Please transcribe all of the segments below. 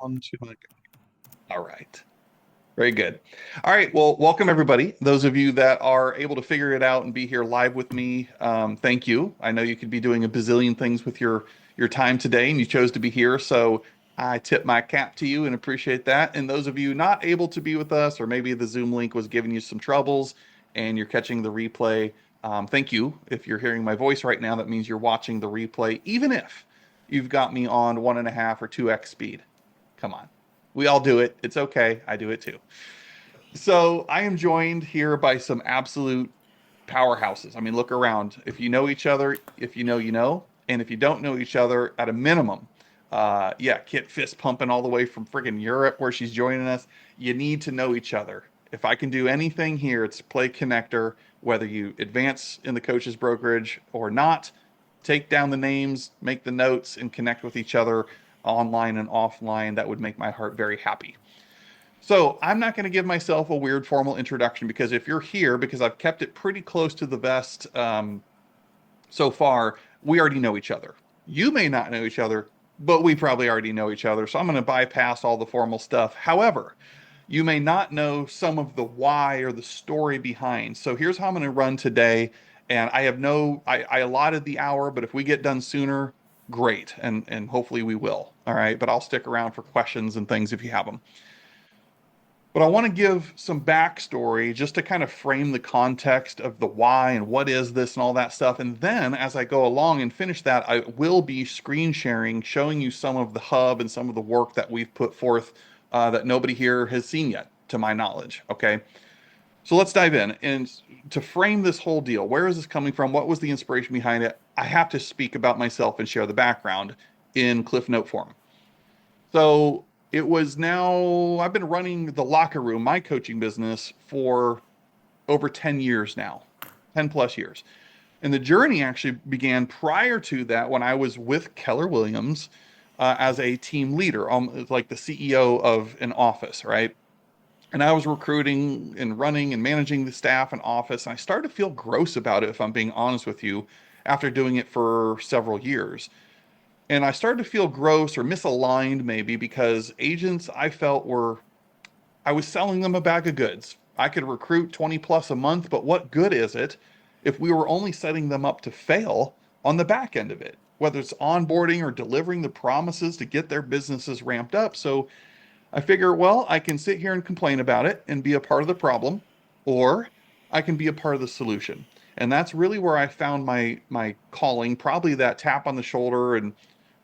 On to like, all right. Very good. All right. Well, welcome everybody. Those of you that are able to figure it out and be here live with me, thank you. I know you could be doing a bazillion things with your time today, and you chose to be here. So I tip my cap to you and appreciate that. And those of you not able to be with us, or maybe the Zoom link was giving you some troubles and you're catching the replay, thank you. If you're hearing my voice right now, that means you're watching the replay, even if you've got me on 1.5 or 2x speed. Come on. We all do it. It's okay. I do it too. So I am joined here by some absolute powerhouses. I mean, look around. If you know each other, if you know, you know. And if you don't know each other, at a minimum, yeah, Kit fist pumping all the way from friggin' Europe where she's joining us. You need to know each other. If I can do anything here, it's play connector, whether you advance in the coaches brokerage or not. Take down the names, make the notes, and connect with each other online and offline. That would make my heart very happy. So I'm not going to give myself a weird formal introduction because if you're here, because I've kept it pretty close to the vest so far, we already know each other. You may not know each other, but we probably already know each other. So I'm going to bypass all the formal stuff. However, you may not know some of the why or the story behind. So here's how I'm going to run today. And I have I allotted the hour, but if we get done sooner, great. And hopefully we will. All right. But I'll stick around for questions and things if you have them. But I want to give some backstory just to kind of frame the context of the why and what is this and all that stuff. And then as I go along and finish that, I will be screen sharing, showing you some of the hub and some of the work that we've put forth that nobody here has seen yet, to my knowledge. Okay. So let's dive in. And to frame this whole deal, where is this coming from? What was the inspiration behind it? I have to speak about myself and share the background in Cliff Note form. So it was now, I've been running the locker room, my coaching business, for over 10 years now, 10 plus years. And the journey actually began prior to that when I was with Keller Williams as a team leader, like the CEO of an office, right? And I was recruiting and running and managing the staff and office. And I started to feel gross about it, if I'm being honest with you, after doing it for several years. And I started to feel gross or misaligned maybe because agents I felt I was selling them a bag of goods. I could recruit 20 plus a month, but what good is it if we were only setting them up to fail on the back end of it, whether it's onboarding or delivering the promises to get their businesses ramped up? So I figure, well, I can sit here and complain about it and be a part of the problem, or I can be a part of the solution. And that's really where I found my calling, probably that tap on the shoulder and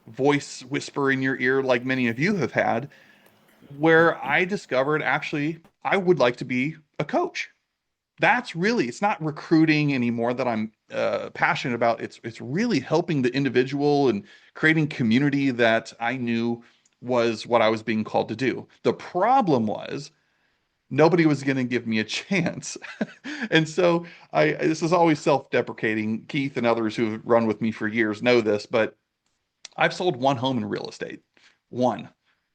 voice whisper in your ear like many of you have had, where I discovered actually I would like to be a coach. That's really, it's not recruiting anymore that I'm passionate about. It's really helping the individual and creating community that I knew was what I was being called to do. The problem was nobody was going to give me a chance. And so this is always self-deprecating. Keith and others who have run with me for years know this, but I've sold one home in real estate. One.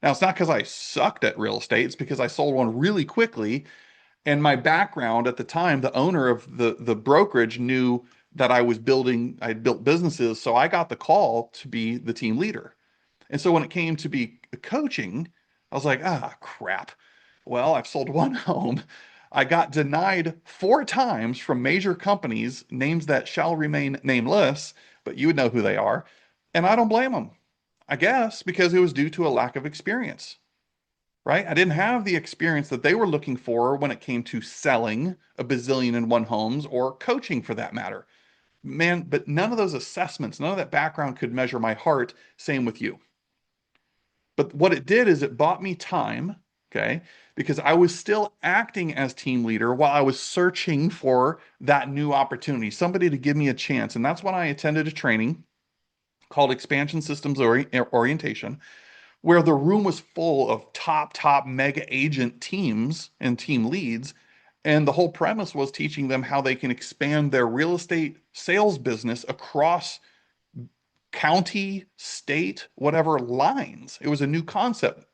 Now, it's not because I sucked at real estate. It's because I sold one really quickly. And my background at the time, the owner of the brokerage knew that I had built businesses. So I got the call to be the team leader. And so when it came to be coaching, I was like, ah, crap. Well, I've sold one home. I got denied 4 times from major companies, names that shall remain nameless, but you would know who they are. And I don't blame them, I guess, because it was due to a lack of experience, right? I didn't have the experience that they were looking for when it came to selling a bazillion and one homes or coaching for that matter. Man, but none of those assessments, none of that background could measure my heart. Same with you. But what it did is it bought me time, okay? Because I was still acting as team leader while I was searching for that new opportunity, somebody to give me a chance. And that's when I attended a training called Expansion Systems Orientation, where the room was full of top mega agent teams and team leads. And the whole premise was teaching them how they can expand their real estate sales business across county, state, whatever lines. It was a new concept.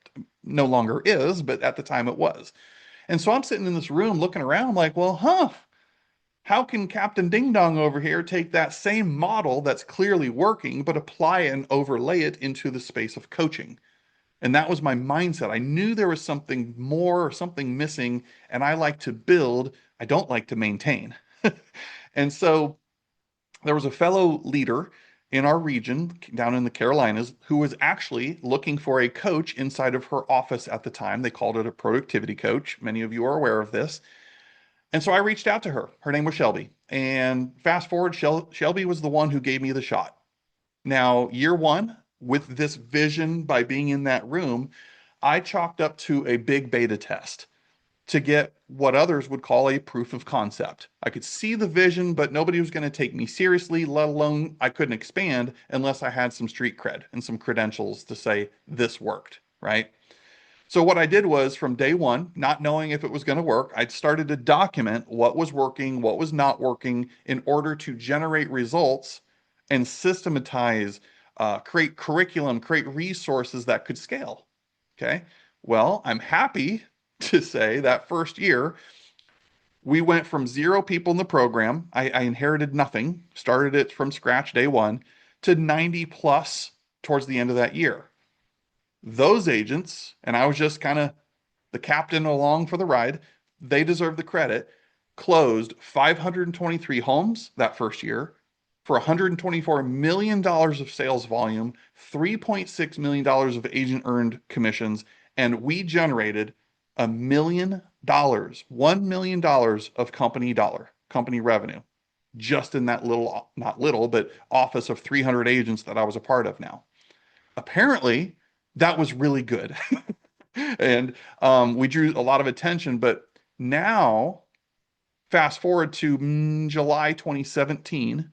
No longer is, but at the time it was. And so I'm sitting in this room looking around like, well, how can Captain Ding Dong over here take that same model that's clearly working, but apply and overlay it into the space of coaching? And that was my mindset. I knew there was something more or something missing, and I like to build, I don't like to maintain. And so there was a fellow leader in our region down in the Carolinas who was actually looking for a coach inside of her office at the time. They called it a productivity coach. Many of you are aware of this. And so I reached out to her. Her name was Shelby. And fast forward, Shelby was the one who gave me the shot. Now, year one, with this vision by being in that room, I chalked up to a big beta test to get what others would call a proof of concept. I could see the vision, but nobody was going to take me seriously, let alone I couldn't expand unless I had some street cred and some credentials to say this worked, right? So what I did was from day one, not knowing if it was going to work, I started to document what was working, what was not working in order to generate results and systematize, create curriculum, create resources that could scale. Okay. Well, I'm happy to say that first year, we went from 0 people in the program. I inherited nothing, started it from scratch day one, to 90 plus towards the end of that year. Those agents, and I was just kind of the captain along for the ride, they deserve the credit, closed 523 homes that first year for $124 million of sales volume, $3.6 million of agent earned commissions, and we generated $1 million, $1 million of company revenue, just in that little, not little, but office of 300 agents that I was a part of now. Apparently, that was really good. And we drew a lot of attention. But now, fast forward to July 2017,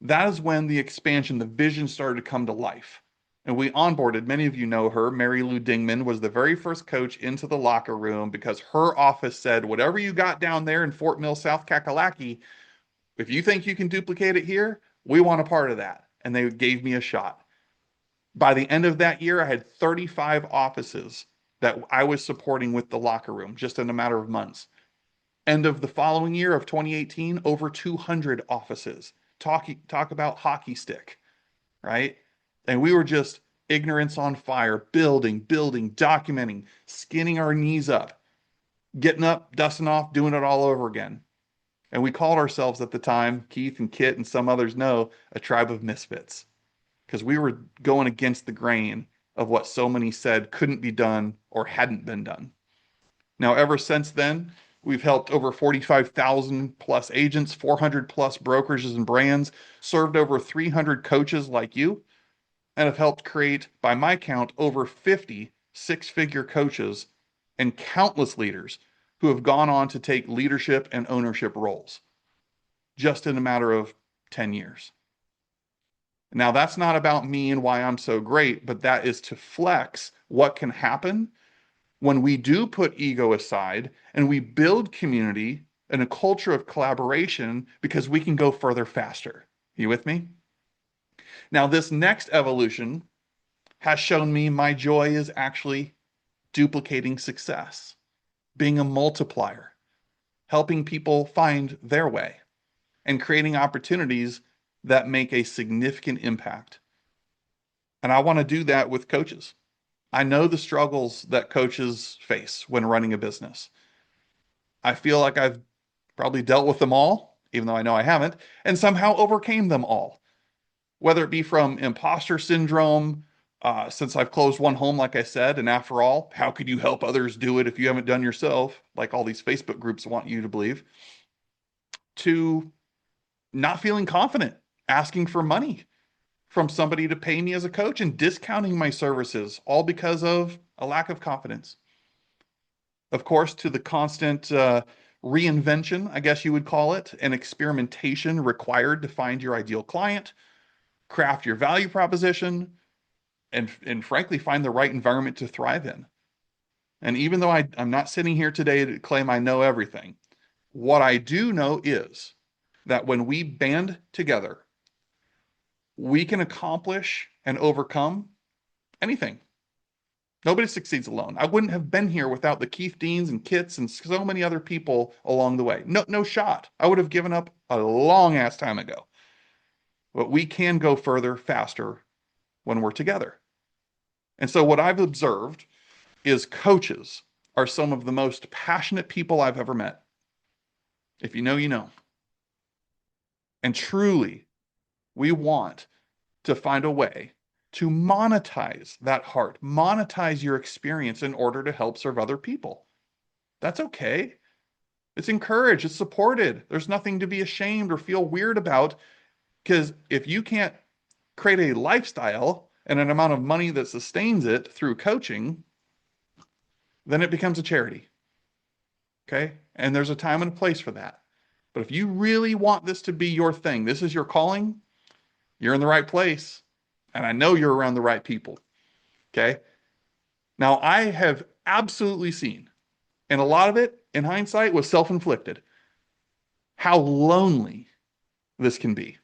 that is when the expansion, the vision started to come to life. And we onboarded, many of you know her, Mary Lou Dingman was the very first coach into the locker room because her office said, whatever you got down there in Fort Mill, South Kakalaki, if you think you can duplicate it here, we want a part of that. And they gave me a shot. By the end of that year, I had 35 offices that I was supporting with the locker room just in a matter of months. End of the following year of 2018, over 200 offices. Talk about hockey stick, right? And we were just ignorance on fire, building, documenting, skinning our knees up, getting up, dusting off, doing it all over again. And we called ourselves at the time, Keith and Kit and some others know, a tribe of misfits, because we were going against the grain of what so many said couldn't be done or hadn't been done. Now, ever since then, we've helped over 45,000 plus agents, 400 plus brokerages and brands, served over 300 coaches like you, and have helped create, by my count, over 50 six-figure coaches and countless leaders who have gone on to take leadership and ownership roles just in a matter of 10 years. Now, that's not about me and why I'm so great, but that is to flex what can happen when we do put ego aside and we build community and a culture of collaboration because we can go further faster. You with me? Now, this next evolution has shown me my joy is actually duplicating success, being a multiplier, helping people find their way, and creating opportunities that make a significant impact. And I want to do that with coaches. I know the struggles that coaches face when running a business. I feel like I've probably dealt with them all, even though I know I haven't, and somehow overcame them all. Whether it be from imposter syndrome, since I've closed one home, like I said, and after all, how could you help others do it if you haven't done yourself, like all these Facebook groups want you to believe, to not feeling confident, asking for money from somebody to pay me as a coach and discounting my services, all because of a lack of confidence. Of course, to the constant reinvention, I guess you would call it, and experimentation required to find your ideal client, craft your value proposition, and frankly, find the right environment to thrive in. And even though I'm not sitting here today to claim I know everything, what I do know is that when we band together, we can accomplish and overcome anything. Nobody succeeds alone. I wouldn't have been here without the Keith Deans and Kits and so many other people along the way. No shot. I would have given up a long ass time ago. But we can go further, faster when we're together. And so what I've observed is coaches are some of the most passionate people I've ever met. If you know, you know. And truly, we want to find a way to monetize that heart, monetize your experience in order to help serve other people. That's okay. It's encouraged, it's supported. There's nothing to be ashamed or feel weird about, because if you can't create a lifestyle and an amount of money that sustains it through coaching, then it becomes a charity. Okay? And there's a time and a place for that. But if you really want this to be your thing, this is your calling, you're in the right place. And I know you're around the right people. Okay? Now, I have absolutely seen, and a lot of it in hindsight was self-inflicted, how lonely this can be.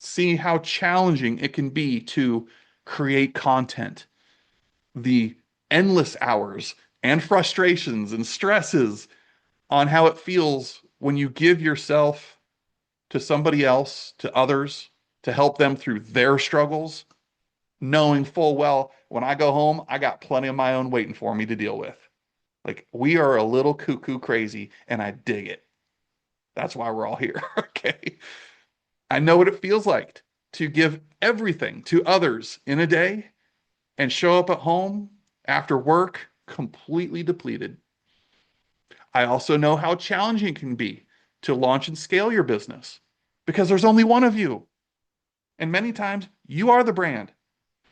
See how challenging it can be to create content, the endless hours and frustrations and stresses on how it feels when you give yourself to somebody else, to others, to help them through their struggles, knowing full well when I go home, I got plenty of my own waiting for me to deal with. Like, we are a little cuckoo crazy, and I dig it. That's why we're all here. Okay. I know what it feels like to give everything to others in a day and show up at home after work completely depleted. I also know how challenging it can be to launch and scale your business because there's only one of you. And many times you are the brand,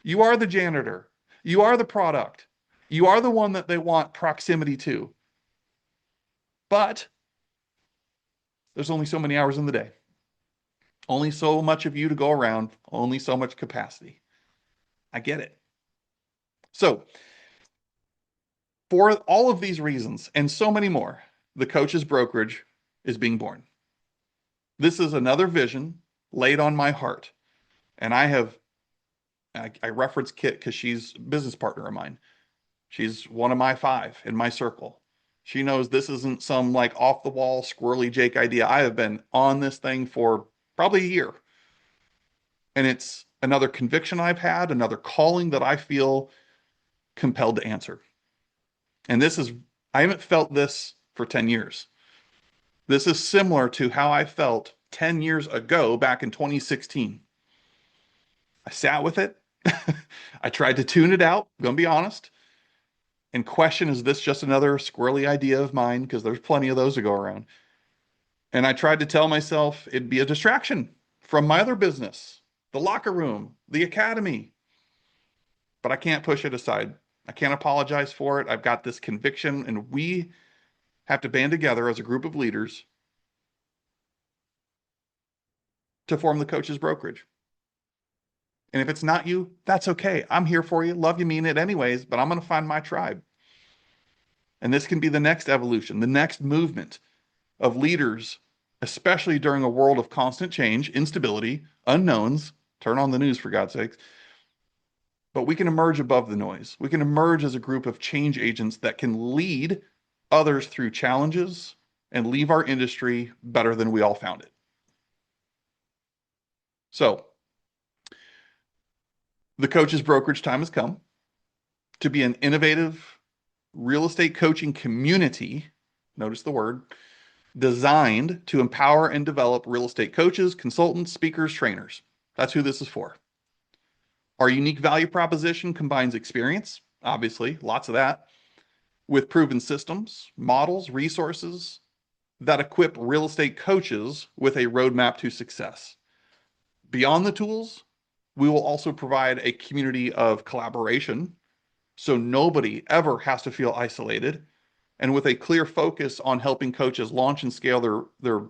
you are the janitor, you are the product, you are the one that they want proximity to. But there's only so many hours in the day, only so much of you to go around, only so much capacity. I get it. So, for all of these reasons and so many more, the Coaches Brokerage is being born. This is another vision laid on my heart. And I reference Kit because she's a business partner of mine. She's one of my 5 in my circle. She knows this isn't some like off the wall, squirrely Jake idea. I have been on this thing for probably a year. And it's another conviction I've had, another calling that I feel compelled to answer. And I haven't felt this for 10 years. This is similar to how I felt 10 years ago back in 2016. I sat with it. I tried to tune it out, I'm going to be honest, and question, is this just another squirrely idea of mine? Because there's plenty of those to go around. And I tried to tell myself it'd be a distraction from my other business, the locker room, the academy. But I can't push it aside. I can't apologize for it. I've got this conviction, and we have to band together as a group of leaders to form the Coaches Brokerage. And if it's not you, that's okay. I'm here for you. Love you, mean it anyways, but I'm going to find my tribe. And this can be the next evolution, the next movement of leaders, especially during a world of constant change, instability, unknowns. Turn on the news, for God's sakes. But we can emerge above the noise. We can emerge as a group of change agents that can lead others through challenges and leave our industry better than we all found it. So, the Coaches Brokerage time has come to be an innovative real estate coaching community. Notice the word, designed to empower and develop real estate coaches, consultants, speakers, trainers. That's who this is for. Our unique value proposition combines experience, obviously, lots of that, with proven systems, models, resources that equip real estate coaches with a roadmap to success. Beyond the tools, we will also provide a community of collaboration so nobody ever has to feel isolated, and with a clear focus on helping coaches launch and scale their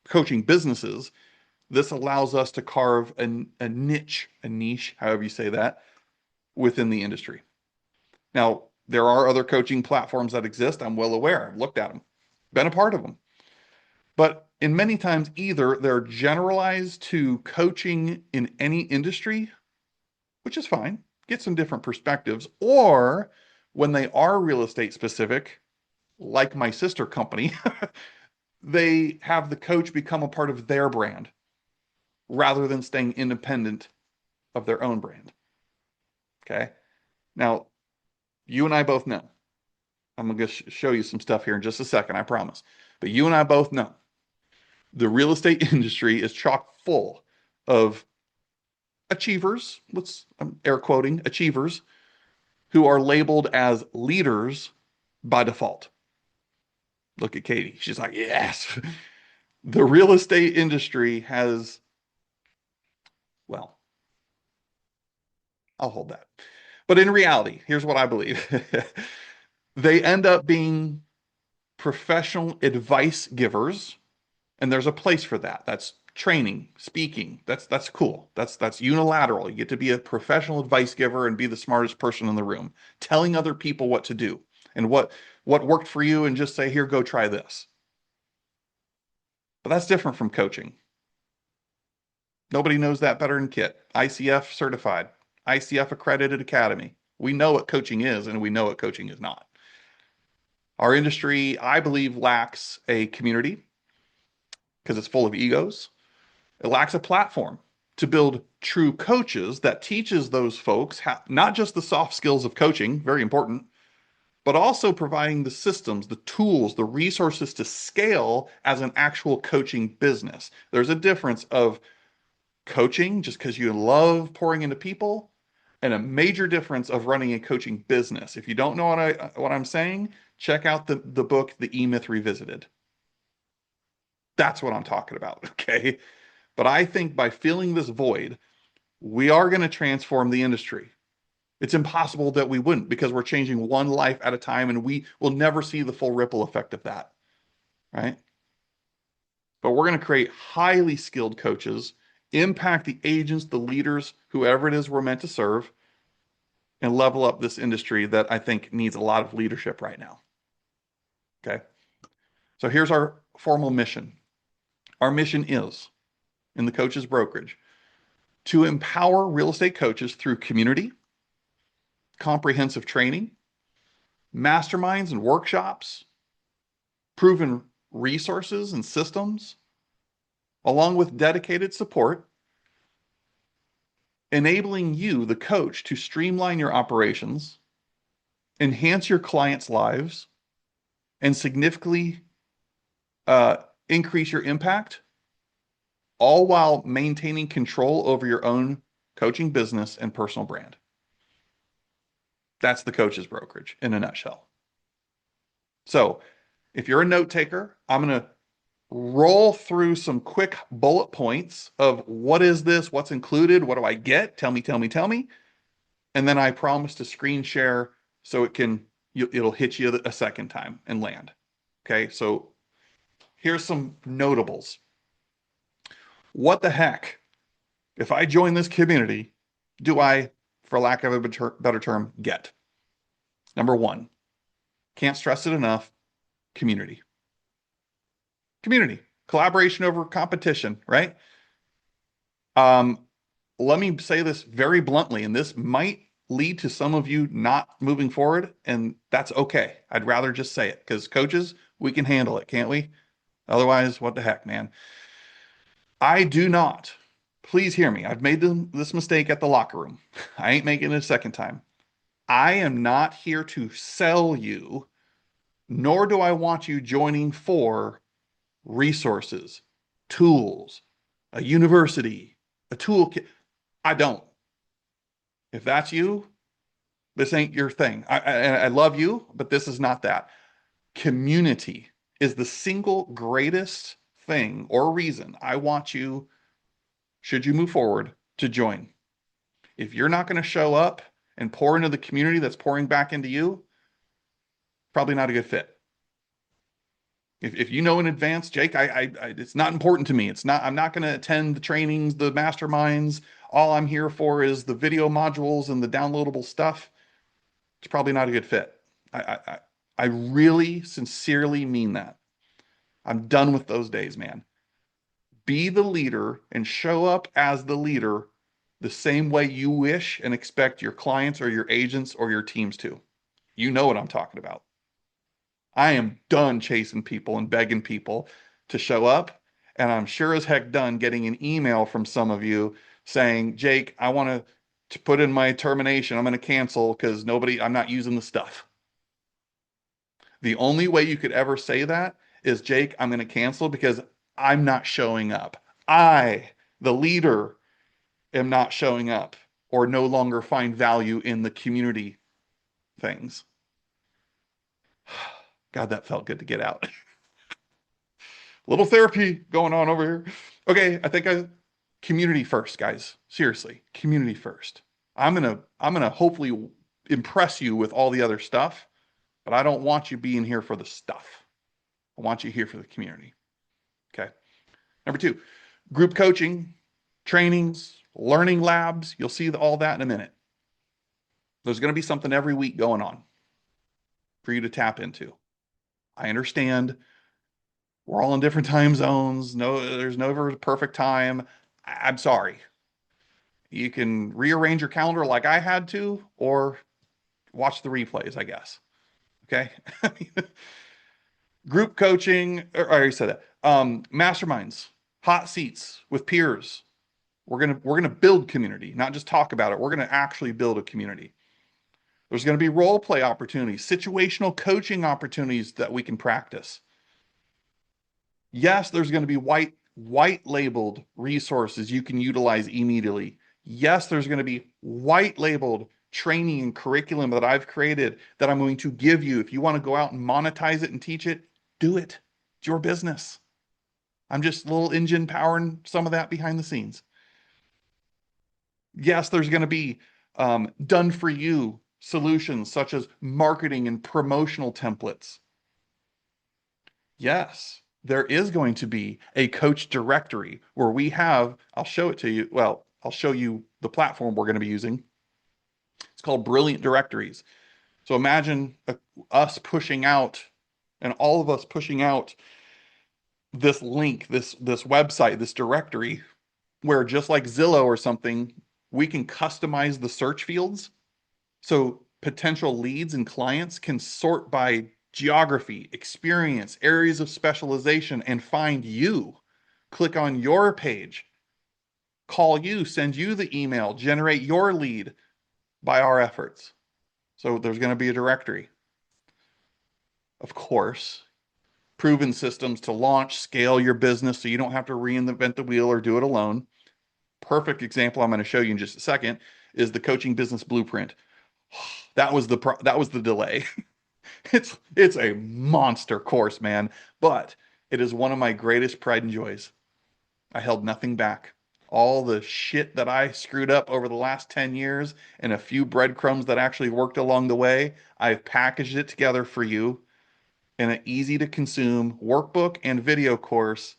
coaching businesses. This allows us to carve a niche, however you say that, within the industry. Now, there are other coaching platforms that exist. I'm well aware. I've looked at them, been a part of them. But in many times, either they're generalized to coaching in any industry, which is fine, get some different perspectives, or when they are real estate specific, like my sister company, they have the coach become a part of their brand rather than staying independent of their own brand. Okay. Now, you and I both know. I'm going to show you some stuff here in just a second, I promise. But you and I both know the real estate industry is chock full of achievers, I'm air quoting achievers, who are labeled as leaders by default. Look at Katie. She's like, yes. The real estate industry has, well, I'll hold that. But in reality, here's what I believe. They end up being professional advice givers, and there's a place for that. That's training, speaking. That's cool. That's unilateral. You get to be a professional advice giver and be the smartest person in the room, telling other people what to do and what worked for you, and just say, here, go try this. But that's different from coaching. Nobody knows that better than Kit. ICF certified, ICF accredited academy. We know what coaching is, and we know what coaching is not. Our industry, I believe, lacks a community because it's full of egos. It lacks a platform to build true coaches that teaches those folks not just the soft skills of coaching, very important, but also providing the systems, the tools, the resources to scale as an actual coaching business. There's a difference of coaching just because you love pouring into people, and a major difference of running a coaching business. If you don't know what I'm saying, check out the book, The E-Myth Revisited. That's what I'm talking about, okay? But I think by filling this void, we are going to transform the industry. It's impossible that we wouldn't, because we're changing one life at a time, and we will never see the full ripple effect of that, right? But we're going to create highly skilled coaches, impact the agents, the leaders, whoever it is we're meant to serve, and level up this industry that I think needs a lot of leadership right now. Okay. So here's our formal mission. Our mission is, in the Coaches Brokerage, to empower real estate coaches through community, comprehensive training, masterminds and workshops, proven resources and systems, along with dedicated support, enabling you, the coach, to streamline your operations, enhance your clients' lives, and significantly increase your impact, all while maintaining control over your own coaching business and personal brand. That's the Coaches Brokerage in a nutshell. So if you're a note taker, I'm going to roll through some quick bullet points of what is this, what's included, what do I get? Tell me. And then I promise to screen share so it'll hit you a second time and land. Okay, so here's some notables. What the heck? If I join this community, do I, for lack of a better term, get? Number one, can't stress it enough, community. Community, collaboration over competition, right? Let me say this very bluntly, and this might lead to some of you not moving forward, and that's okay. I'd rather just say it, because coaches, we can handle it, can't we? Otherwise, what the heck, man? I do not, please hear me, I've made this mistake at the locker room. I ain't making it a second time. I am not here to sell you, nor do I want you joining for resources, tools, a university, a toolkit. I don't. If that's you, this ain't your thing. I love you, but this is not that. Community is the single greatest thing or reason I want you, should you move forward, to join. If you're not going to show up and pour into the community that's pouring back into you, probably not a good fit. If you know in advance, Jake, it's not important to me. I'm not going to attend the trainings, the masterminds. All I'm here for is the video modules and the downloadable stuff. It's probably not a good fit. I really sincerely mean that. I'm done with those days, man. Be the leader and show up as the leader the same way you wish and expect your clients or your agents or your teams to. You know what I'm talking about. I am done chasing people and begging people to show up. And I'm sure as heck done getting an email from some of you saying, Jake, I want to to put in my termination. I'm going to cancel because I'm not using the stuff. The only way you could ever say that is, Jake, I'm going to cancel because I'm not showing up. I, the leader, am not showing up or no longer find value in the community things. God, that felt good to get out. Little therapy going on over here. Okay, community first, guys. Seriously, community first. I'm gonna hopefully impress you with all the other stuff, but I don't want you being here for the stuff. I want you here for the community. Okay. Number 2, group coaching, trainings, learning labs. You'll see all that in a minute. There's going to be something every week going on for you to tap into. I understand we're all in different time zones. No, there's no perfect time. I'm sorry. You can rearrange your calendar like I had to, or watch the replays, I guess. Okay. Group coaching, I already said that. Masterminds, hot seats with peers. We're gonna build community, not just talk about it. We're gonna actually build a community. There's gonna be role play opportunities, situational coaching opportunities that we can practice. Yes, there's going to be white labeled resources you can utilize immediately. Yes, there's going to be white labeled training and curriculum that I've created that I'm going to give you. If you want to go out and monetize it and teach it, do it. It's your business. I'm just a little engine powering some of that behind the scenes. Yes, there's going to be done for you solutions such as marketing and promotional templates. Yes, there is going to be a coach directory where I'll show it to you. Well, I'll show you the platform we're going to be using. It's called Brilliant Directories. So imagine us pushing out, and all of us pushing out this link, this website, this directory, where just like Zillow or something, we can customize the search fields. So potential leads and clients can sort by geography, experience, areas of specialization, and find you. Click on your page, call you, send you the email, generate your lead by our efforts. So there's going to be a directory. Of course, proven systems to launch, scale your business so you don't have to reinvent the wheel or do it alone. Perfect example I'm going to show you in just a second is the Coaching Business Blueprint. That was the delay. It's a monster course, man, but it is one of my greatest pride and joys. I held nothing back. All the shit that I screwed up over the last 10 years and a few breadcrumbs that actually worked along the way, I've packaged it together for you in an easy to consume workbook and video course,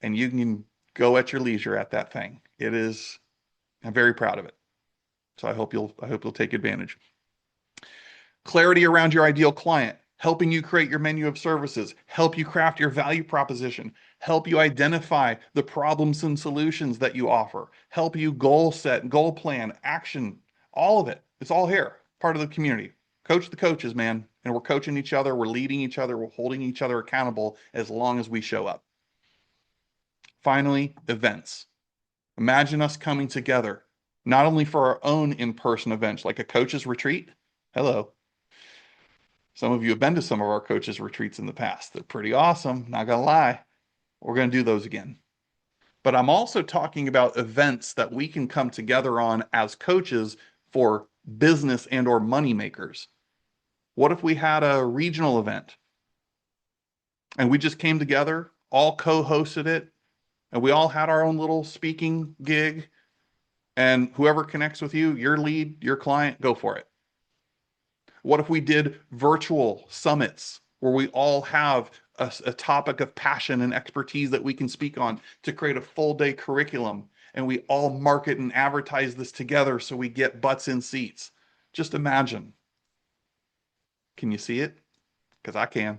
and you can go at your leisure at that thing. I'm very proud of it. So I hope you'll take advantage. Clarity around your ideal client, helping you create your menu of services, help you craft your value proposition, help you identify the problems and solutions that you offer, help you goal set, goal plan, action, all of it. It's all here, part of the community. Coach the coaches, man. And we're coaching each other, we're leading each other, we're holding each other accountable as long as we show up. Finally, events. Imagine us coming together, not only for our own in-person events like a coach's retreat. Hello. Some of you have been to some of our coaches retreats in the past. They're pretty awesome, not gonna lie. We're gonna do those again. But I'm also talking about events that we can come together on as coaches for business and or money makers. What if we had a regional event and we just came together, all co-hosted it, and we all had our own little speaking gig, and whoever connects with you, your lead, your client, go for it. What if we did virtual summits where we all have a topic of passion and expertise that we can speak on to create a full day curriculum, and we all market and advertise this together so we get butts in seats? Just imagine. Can you see it? Because I can.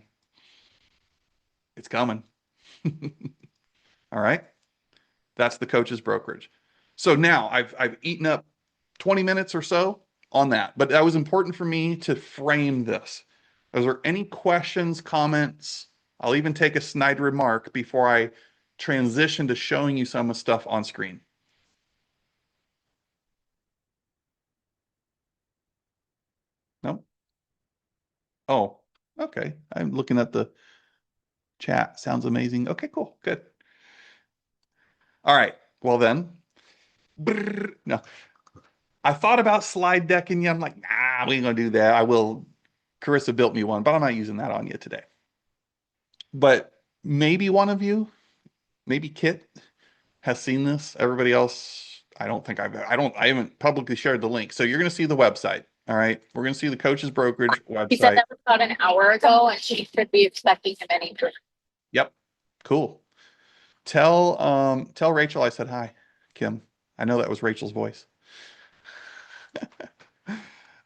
It's coming. All right. That's the Coaches Brokerage. So now I've eaten up 20 minutes or so on that, but that was important for me to frame this. Is there any questions, comments? I'll even take a snide remark before I transition to showing you some of the stuff on screen. Oh, okay. I'm looking at the chat. Sounds amazing. Okay, cool. Good. All right. Well then, no, I thought about slide decking you. I'm like, nah, we ain't gonna do that. I will. Carissa built me one, but I'm not using that on you today. But maybe one of you, maybe Kit, has seen this. Everybody else, I haven't publicly shared the link. So you're gonna see the website. All right. We're gonna see the Coaches Brokerage He said website. that was about an hour ago, and she should be expecting him any time. Yep. Cool. Tell Rachel I said hi, Kim. I know that was Rachel's voice.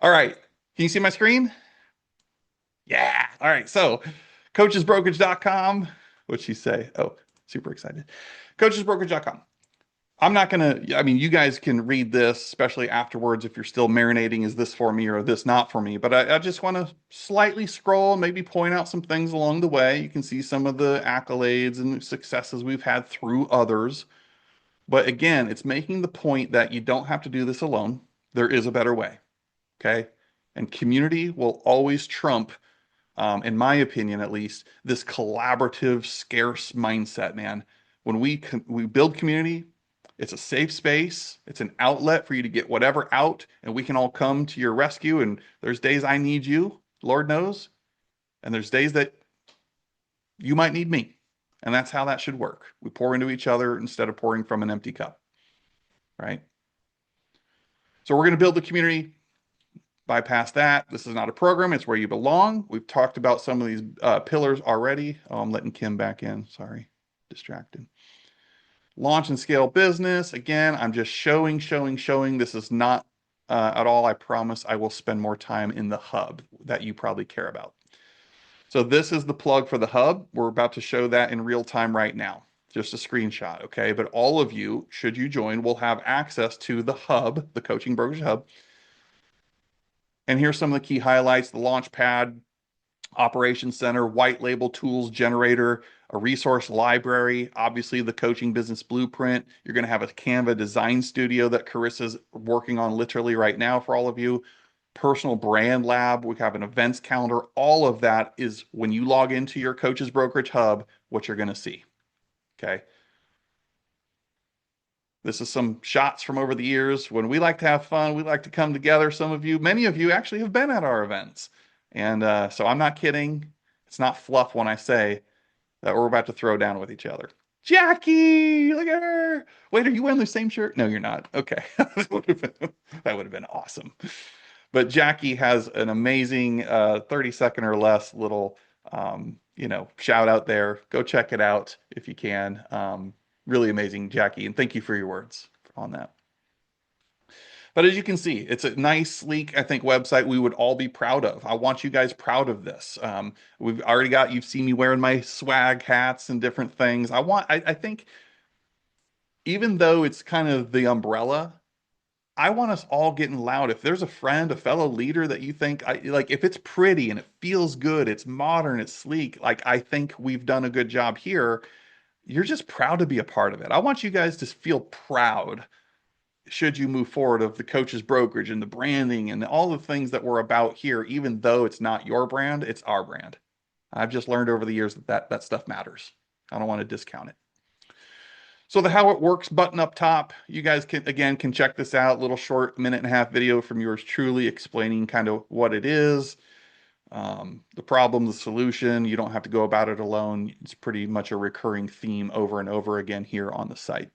All right. Can you see my screen? Yeah. All right. So, coachesbrokerage.com. What'd she say? Oh, super excited. Coachesbrokerage.com. I'm not going to, I mean, you guys can read this, especially afterwards if you're still marinating, is this for me or this not for me? But I just want to slightly scroll, maybe point out some things along the way. You can see some of the accolades and successes we've had through others. But again, it's making the point that you don't have to do this alone. There is a better way. Okay. And community will always trump, in my opinion, at least, this collaborative, scarce mindset, man. When we build community, it's a safe space. It's an outlet for you to get whatever out, and we can all come to your rescue. And there's days I need you, Lord knows, and there's days that you might need me. And that's how that should work. We pour into each other instead of pouring from an empty cup, right? So we're going to build the community. Bypass that. This is not a program. It's where you belong. We've talked about some of these pillars already. Oh, I'm letting Kim back in. Sorry, distracted. Launch and scale business. Again, I'm just showing. This is not at all. I promise I will spend more time in the hub that you probably care about. So this is the plug for the hub. We're about to show that in real time right now. Just a screenshot, okay? But all of you, should you join, will have access to the hub, the Coaching Brokerage Hub. And here's some of the key highlights: the Launchpad, Operations Center, white label tools generator, a resource library, obviously the coaching business blueprint. You're going to have a Canva design studio that Carissa's working on literally right now for all of you. Personal brand lab. We have an events calendar. All of that is when you log into your Coaches Brokerage Hub, what you're going to see. Okay. This is some shots from over the years. When we like to have fun, we like to come together. Many of you actually have been at our events. And so I'm not kidding. It's not fluff when I say that we're about to throw down with each other. Jackie, look at her. Wait, are you wearing the same shirt? No, you're not. Okay. That would have been awesome. But Jackie has an amazing 30-second or less little, shout out there. Go check it out if you can. Really amazing, Jackie. And thank you for your words on that. But as you can see, it's a nice, sleek, I think, website we would all be proud of. I want you guys proud of this. You've seen me wearing my swag hats and different things. I think even though it's kind of the umbrella, I want us all getting loud. If there's a friend, a fellow leader that you think, if it's pretty and it feels good, it's modern, it's sleek, like I think we've done a good job here, you're just proud to be a part of it. I want you guys to feel proud should you move forward of the Coaches Brokerage and the branding and all the things that we're about here, even though it's not your brand, it's our brand. I've just learned over the years that stuff matters. I don't want to discount it. So the how it works button up top, you guys can check this out. Little short 1.5-minute video from yours truly explaining kind of what it is, the problem, the solution. You don't have to go about it alone. It's pretty much a recurring theme over and over again here on the site.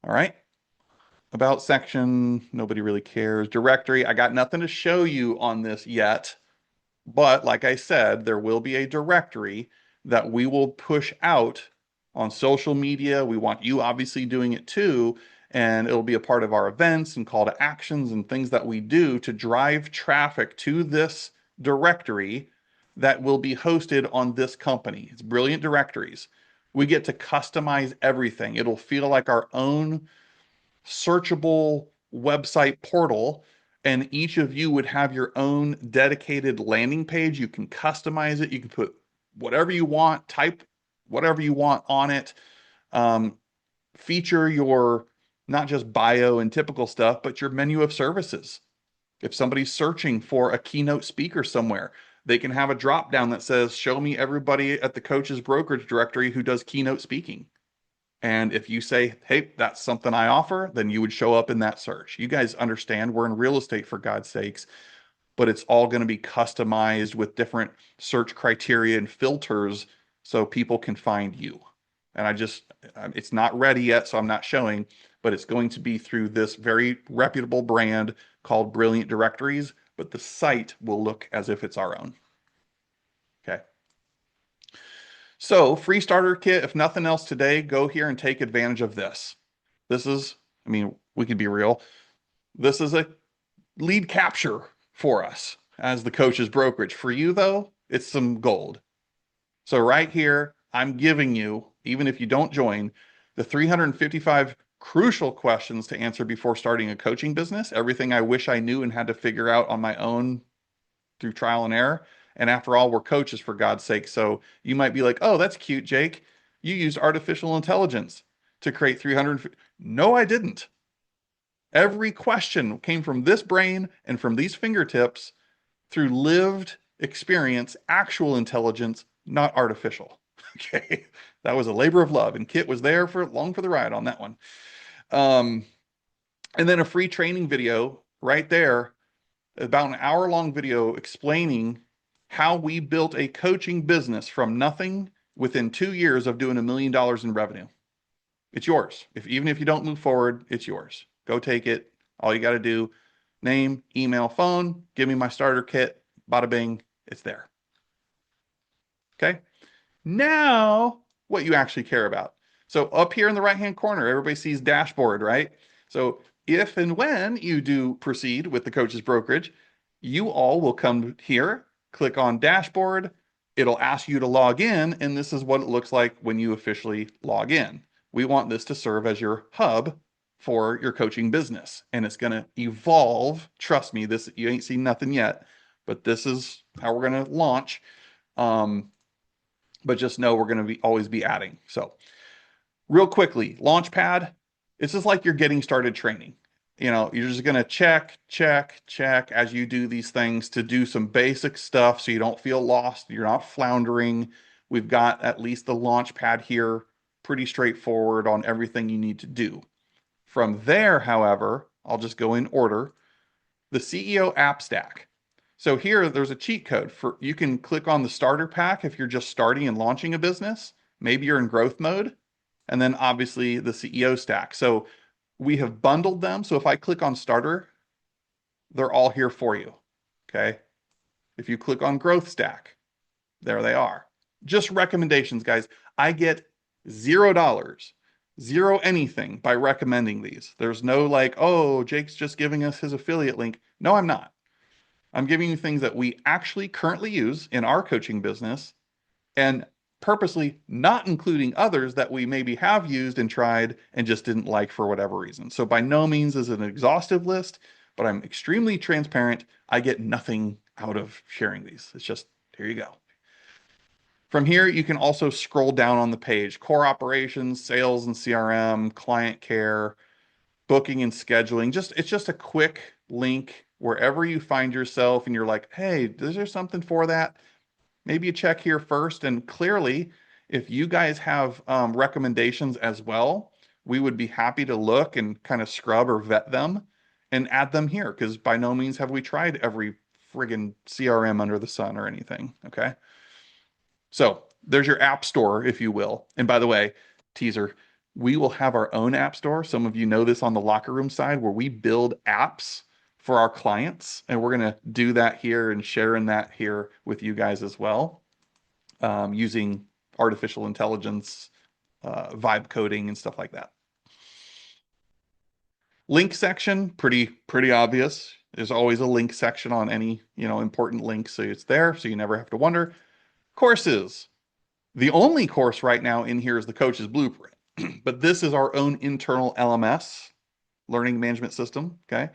All right. About section, nobody really cares. Directory, I got nothing to show you on this yet. But like I said, there will be a directory that we will push out on social media. We want you obviously doing it too. And it'll be a part of our events and call to actions and things that we do to drive traffic to this directory that will be hosted on this company. It's brilliant directories. We get to customize everything. It'll feel like our own searchable website portal, and each of you would have your own dedicated landing page. You can customize it. You can put whatever you want, type whatever you want on it, feature your not just bio and typical stuff, but your menu of services. If somebody's searching for a keynote speaker somewhere, they can have a drop down that says, show me everybody at the Coaches Brokerage directory who does keynote speaking. And if you say, hey, that's something I offer, then you would show up in that search. You guys understand we're in real estate, for God's sakes, but it's all going to be customized with different search criteria and filters so people can find you. And it's not ready yet, so I'm not showing, but it's going to be through this very reputable brand called Brilliant Directories, but the site will look as if it's our own. Okay. So free starter kit, if nothing else today, go here and take advantage of this. This is, I mean, we can be real. This is a lead capture for us as the Coaches Brokerage. For you though, it's some gold. So right here, I'm giving you, even if you don't join, the 355 crucial questions to answer before starting a coaching business. Everything I wish I knew and had to figure out on my own through trial and error. And after all, we're coaches, for God's sake. So you might be like, oh, that's cute, Jake. You used artificial intelligence to create 300. No, I didn't. Every question came from this brain and from these fingertips through lived experience, actual intelligence, not artificial. Okay. That was a labor of love. And Kit was there for along for the ride on that one. And then a free training video right there, about an hour-long video explaining how we built a coaching business from nothing within 2 years of doing $1 million in revenue. It's yours. Even if you don't move forward, it's yours. Go take it. All you got to do, name, email, phone, give me my starter kit, bada bing, it's there. Okay. Now, what you actually care about. So up here in the right-hand corner, everybody sees dashboard, right? So if and when you do proceed with the Coaches Brokerage, you all will come here, click on dashboard. It'll ask you to log in, and this is what it looks like when you officially log in. We want this to serve as your hub for your coaching business, and it's going to evolve. Trust me, this, you ain't seen nothing yet, but this is how we're going to launch. But just know we're going to always be adding. So real quickly, Launchpad, it's just like you're getting started training. You know, you're just going to check as you do these things to do some basic stuff so you don't feel lost. You're not floundering. We've got at least the Launchpad here, pretty straightforward on everything you need to do. From there, however, I'll just go in order. The CEO app stack. So here, there's a cheat code for, you can click on the starter pack if you're just starting and launching a business. Maybe you're in growth mode. And then obviously the CEO stack. So we have bundled them. So if I click on starter, they're all here for you. Okay. If you click on growth stack, there they are. Just recommendations, guys. I get $0, zero anything by recommending these. There's no like, oh, Jake's just giving us his affiliate link. No, I'm not. I'm giving you things that we actually currently use in our coaching business and purposely not including others that we maybe have used and tried and just didn't like for whatever reason. So by no means is it an exhaustive list, but I'm extremely transparent. I get nothing out of sharing these. It's just, here you go. From here, you can also scroll down on the page, core operations, sales and CRM, client care, booking and scheduling. It's just a quick link wherever you find yourself and you're like, hey, is there something for that? Maybe you check here first. And clearly, if you guys have recommendations as well, we would be happy to look and kind of scrub or vet them and add them here, because by no means have we tried every friggin' CRM under the sun or anything. Okay. So there's your app store, if you will. And by the way, teaser, we will have our own app store. Some of you know this on the locker room side, where we build apps for our clients. And we're going to do that here and sharing that here with you guys as well, using artificial intelligence, vibe coding and stuff like that. Link section, pretty obvious. There's always a link section on any, important link. So it's there. So you never have to wonder. Courses. The only course right now in here is the Coach's Blueprint, but this is our own internal LMS, learning management system. Okay.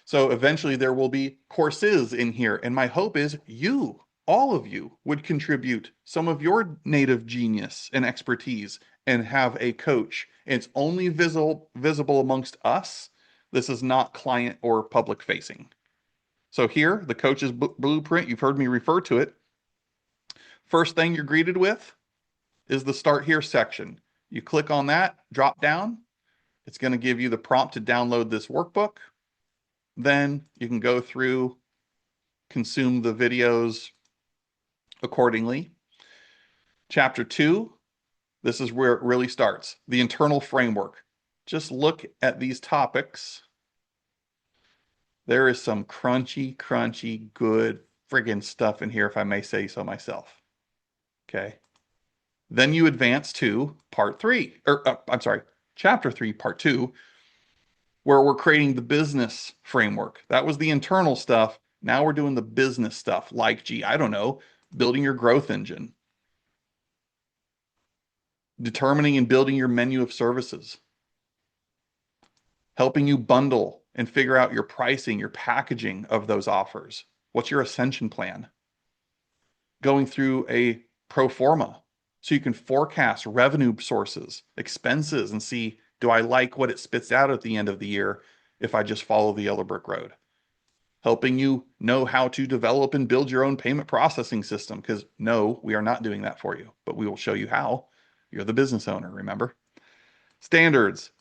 So eventually there will be courses in here. And my hope is you, all of you, would contribute some of your native genius and expertise and have a coach. It's only visible amongst us. This is not client or public facing. So here, the Coach's Blueprint, you've heard me refer to it. First thing you're greeted with is the Start Here section. You click on that, drop down. It's going to give you the prompt to download this workbook. Then you can go through, consume the videos accordingly. Chapter 2, this is where it really starts. The internal framework. Just look at these topics. There is some crunchy, good friggin' stuff in here, if I may say so myself. Okay. Then you advance to part 3, or I'm sorry, chapter 3, part 2, where we're creating the business framework. That was the internal stuff. Now we're doing the business stuff, like, gee, I don't know, building your growth engine, determining and building your menu of services, helping you bundle and figure out your pricing, your packaging of those offers. What's your ascension plan? Going through a pro forma so you can forecast revenue sources, expenses, and see, do I like what it spits out at the end of the year if I just follow the yellow brick road? Helping you know how to develop and build your own payment processing system, because no, we are not doing that for you, but we will show you how. You're the business owner, remember? Standards,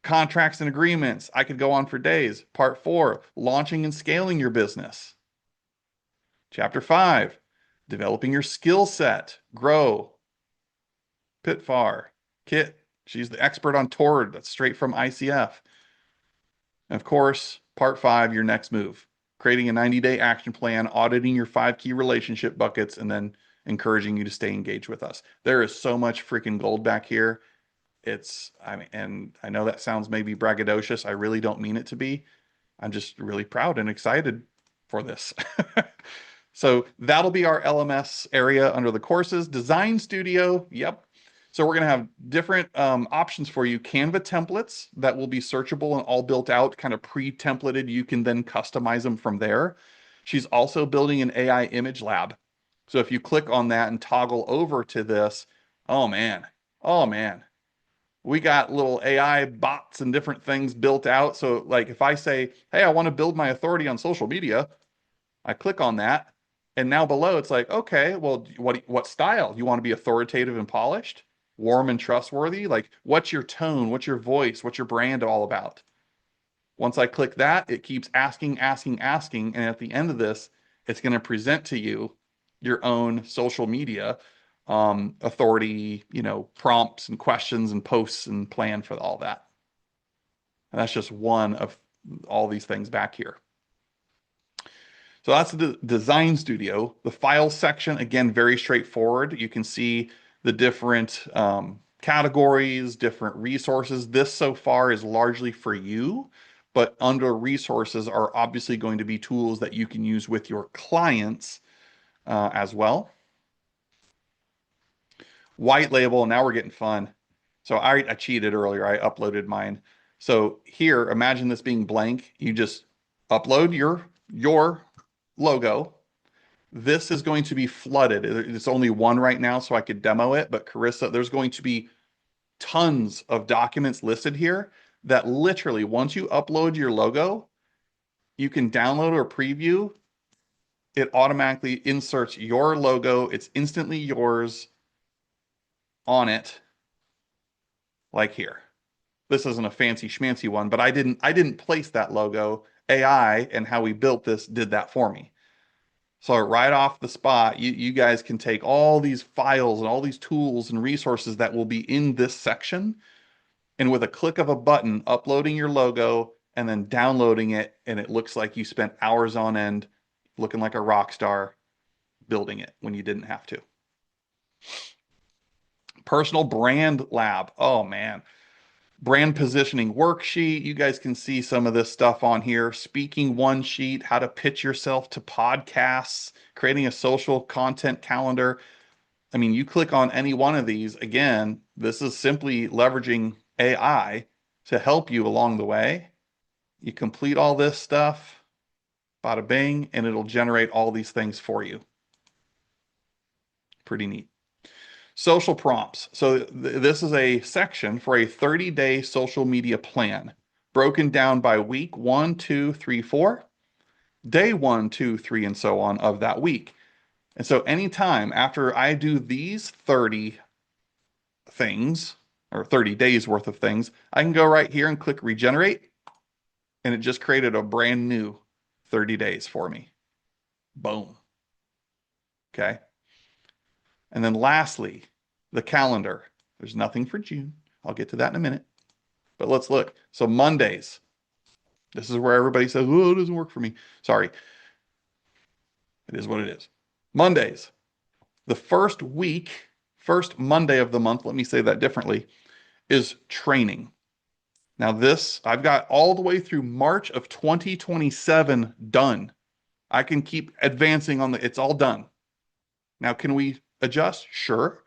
contracts and agreements. I could go on for days. Part 4, launching and scaling your business. Chapter 5, developing your skill set, grow. Pitfar, Kit, she's the expert on Tord. That's straight from ICF. And of course, part 5, your next move, creating a 90-day action plan, auditing your 5 key relationship buckets, and then encouraging you to stay engaged with us. There is so much freaking gold back here. I mean, and I know that sounds maybe braggadocious. I really don't mean it to be. I'm just really proud and excited for this. So that'll be our LMS area under the courses. Design Studio, yep. So we're going to have different options for you. Canva templates that will be searchable and all built out, kind of pre-templated. You can then customize them from there. She's also building an AI image lab. So if you click on that and toggle over to this, oh man, we got little AI bots and different things built out. So like if I say, hey, I want to build my authority on social media, I click on that. And now below it's like, okay, well, what style? You want to be authoritative and polished, warm and trustworthy? Like what's your tone? What's your voice? What's your brand all about? Once I click that, it keeps asking. And at the end of this, it's going to present to you your own social media authority, prompts and questions and posts and plan for all that. And that's just one of all these things back here. So that's the design studio. The file section, again, very straightforward. You can see the different categories, different resources. This so far is largely for you, but under resources are obviously going to be tools that you can use with your clients as well. White label, now we're getting fun. So I cheated earlier. I uploaded mine. So here, imagine this being blank. You just upload your logo. This is going to be flooded. It's only one right now, so I could demo it. But Carissa, there's going to be tons of documents listed here that literally, once you upload your logo, you can download or preview. It automatically inserts your logo. It's instantly yours on it, like here. This isn't a fancy schmancy one, but I didn't place that logo. AI and how we built this did that for me. So right off the spot, you guys can take all these files and all these tools and resources that will be in this section, and with a click of a button, uploading your logo and then downloading it, and it looks like you spent hours on end looking like a rock star building it when you didn't have to. Personal brand lab. Oh man. Brand positioning worksheet. You guys can see some of this stuff on here. Speaking one sheet, how to pitch yourself to podcasts, creating a social content calendar. I mean, you click on any one of these. Again, this is simply leveraging AI to help you along the way. You complete all this stuff, bada bing, and it'll generate all these things for you. Pretty neat. Social prompts. So this is a section for a 30-day social media plan, broken down by week 1, 2, 3, 4. day 1, 2, 3, and so on of that week. And so anytime after I do these 30 things or 30 days worth of things, I can go right here and click regenerate, and it just created a brand new 30 days for me. Boom. Okay. And then lastly, the calendar. There's nothing for June. I'll get to that in a minute. But let's look. So Mondays. This is where everybody says, oh, it doesn't work for me. Sorry. It is what it is. Mondays. The first week, first Monday of the month, let me say that differently, is training. Now this, I've got all the way through March of 2027 done. I can keep advancing on it's all done. Now, can we adjust? Sure.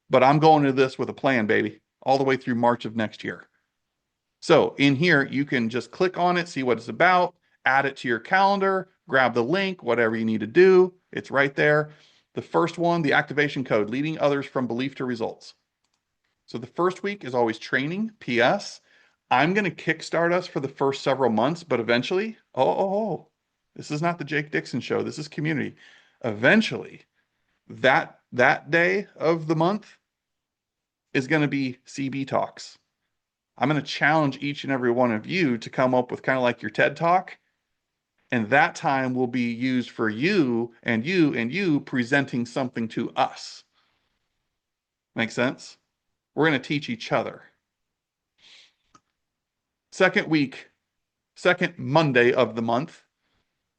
But I'm going to this with a plan, baby, all the way through March of next year. So in here, you can just click on it, see what it's about, add it to your calendar, grab the link, whatever you need to do. It's right there. The first one, the activation code, leading others from belief to results. So the first week is always training. PS, I'm going to kickstart us for the first several months, but eventually, this is not the Jake Dixon show. This is community. Eventually, that day of the month is going to be CB Talks. I'm going to challenge each and every one of you to come up with kind of like your TED Talk. And that time will be used for you and you and you presenting something to us. Make sense? We're going to teach each other. Second week, second Monday of the month,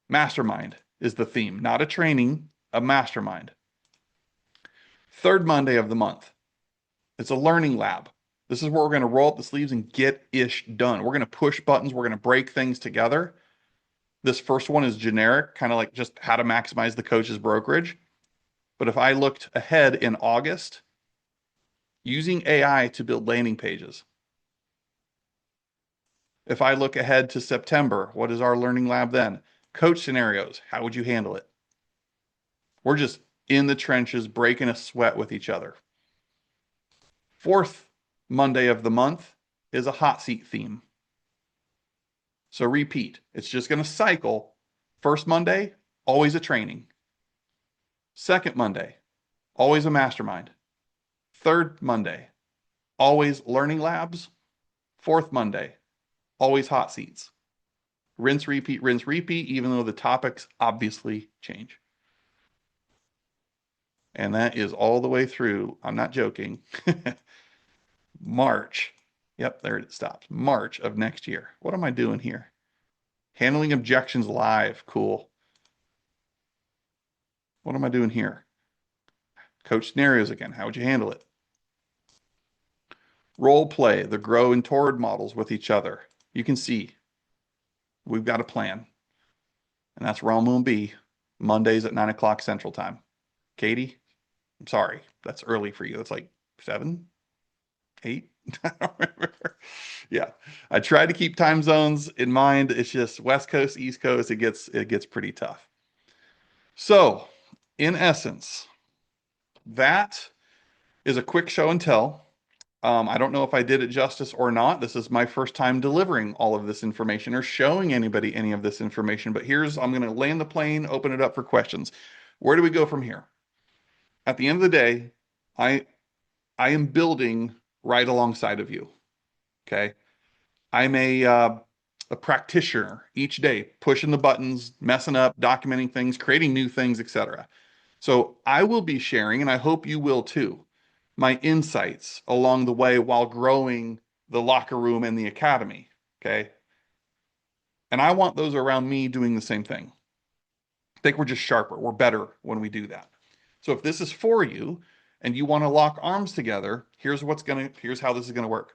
mastermind is the theme. Not a training, a mastermind. Third Monday of the month, it's a learning lab. This is where we're going to roll up the sleeves and get ish done. We're going to push buttons. We're going to break things together. This first one is generic, kind of like just how to maximize the coach's brokerage. But if I looked ahead in August, using AI to build landing pages. If I look ahead to September, what is our learning lab then? Coach scenarios. How would you handle it? We're just in the trenches, breaking a sweat with each other. Fourth Monday of the month is a hot seat theme. So repeat. It's just going to cycle. First Monday, always a training. Second Monday, always a mastermind. Third Monday, always learning labs. Fourth Monday, always hot seats. Rinse, repeat, even though the topics obviously change. And that is all the way through, I'm not joking, March. Yep, there it stops. March of next year. What am I doing here? Handling objections live. Cool. What am I doing here? Coach scenarios again. How would you handle it? Role play, the grow and toward models with each other. You can see we've got a plan. And that's Realm Moon B, Mondays at 9 o'clock Central Time. Katie, I'm sorry. That's early for you. That's like 7, 8. I don't remember. Yeah. I try to keep time zones in mind. It's just West Coast, East Coast. It gets pretty tough. So in essence, that is a quick show and tell. I don't know if I did it justice or not. This is my first time delivering all of this information or showing anybody any of this information. But I'm going to land the plane, open it up for questions. Where do we go from here? At the end of the day, I am building right alongside of you. Okay. I'm a practitioner each day, pushing the buttons, messing up, documenting things, creating new things, etc. So I will be sharing, and I hope you will too, my insights along the way while growing the locker room and the academy. Okay. And I want those around me doing the same thing. I think we're just sharper. We're better when we do that. So if this is for you and you want to lock arms together, here's how this is going to work.